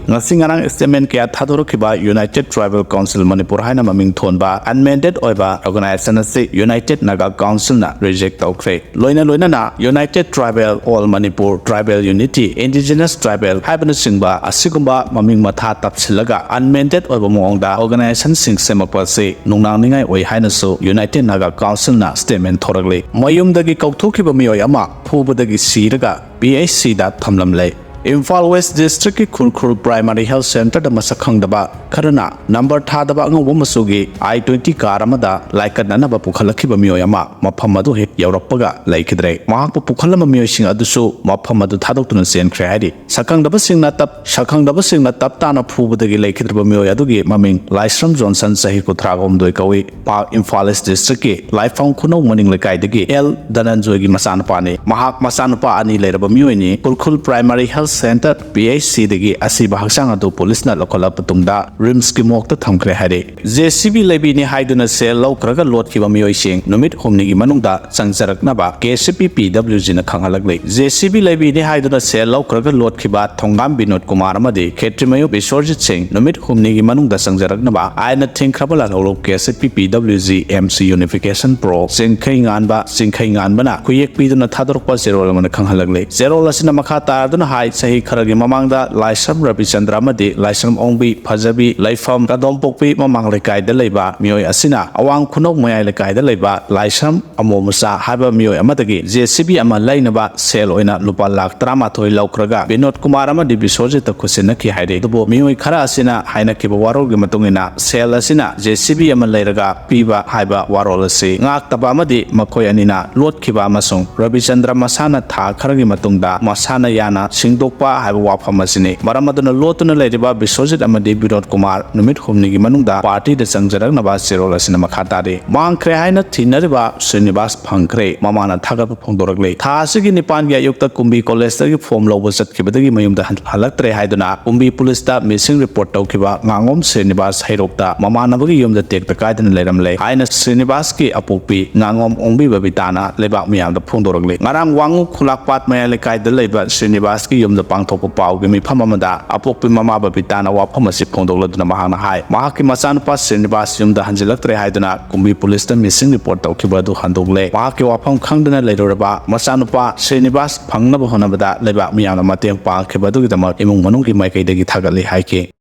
Ngarang statement kaya thadorokhiba United Tribal Council Manipur haina maming thonba unmandate oiba organization ase United Naga Council na reject tawkhre loina na United Tribal All Manipur Tribal Unity Indigenous Tribal haibana singba asigumba maming matha tapsilaga unmandate oiba mongda organization sing semapa se nungnang ningai oi haina so United Naga Council na statement thoragle mayumdagi kauthokiba miyoy ama phubadagi siraga PHC da thamlamlei Imphal West District ki Khurkhur Primary Health Center da masakhang daba karana number tha daba ngwa masugi I-20 car amada laikan nanaba pukhalakhiba miyoy ama mafam adu he yawrakpaga laikidre mahak pukhalama miyoy sing adusu mafam adu thadoktuna senkhre hari sakhang daba singna tap tana phubadagi laikidrba miyoy adugi maming Laisram Johnson sahi kuthra doi kawi Park Imphal West District ki Laifang Khunau maning lekai dagi L Dananjoy gi masanapa ni mahak masanapa ani leiraba miyoy ni Khurkhur Primary Health Center PHC dagi asiba haksang adu police na lokola patungda rims ki mokta thamkhre hare JCB lebi ni haiduna sel laukraga lot ki bamioi sing numit humni gi manungda changjarakna ba KCP PWG na khangalagle JCB lebi ni haiduna sel laukraga lot ki ba thongam Binod Kumar amadi Khetrimayo Bisorjit Singh numit humni gi manungda changjarakna ba aina thingkrabala lolo KCP PWG MC Unification Pro singkhai ngan bana kuyek piduna thadorpa zero lamana khanghalagle zero lasina makha tarduna hai sahi kharagi mamangda Laisram Rabi Chandra amadi Laisram Ongbi Phajabi Laifam Kadom Pokpi mamang lekai da leiba miyoy asina awang khunok mayai lekai da leiba Laisram Amomusa haba miyoy amadagi JCB ama lainaba sel oina lupa lakh 13 laukraga Binod Kumar amadi Bisorjit khusina ki haire dubo miyoy khara asina haina ki warol gi matungina sel asina JCB ama leiraga piba haiba warol ase ngak taba amadi makhoi anina lot khiba amasung Rabi Chandra masana tha kharagi matungda masana yana singdokpa haiba wafam asini maramaduna lotuna leiriba Bisorjit amadi Binod Kumar numit humni gi manungda party da changjaraknaba serol asina makhatare mangkhre haina thinariba Srinivas phangkhre mamana thagat phongdorakle tha asigi nipan gi ayukta Kumbi College da gi form lobo chatkibadagi mayumda halaktre haiduna Kumbi police da missing report tawkiba ngangom Srinivas hairokta mamanabagi yumda tekta kaidana leiramle haina Srinivas ki apokpi ngangom ongbi babitana lebak miyamda phongdorakle ngarang wangu khulakpat maya lekai da leiba Srinivas ki yumda pangthokpa pau gi mifam amada apokpi mama babitana wafam asi phongdokladuna mahana hai mahaki masanpa Srinivas yumda hanjilaktre haiduna Kumbi police da missing report tawkibadu handokle mahaki wafam khangdana leiroraba masanpa Srinivas phangnaba honabada lebak miyamna mateng pangkhibadu gi damak imung manung gi maikai dagi thagali haike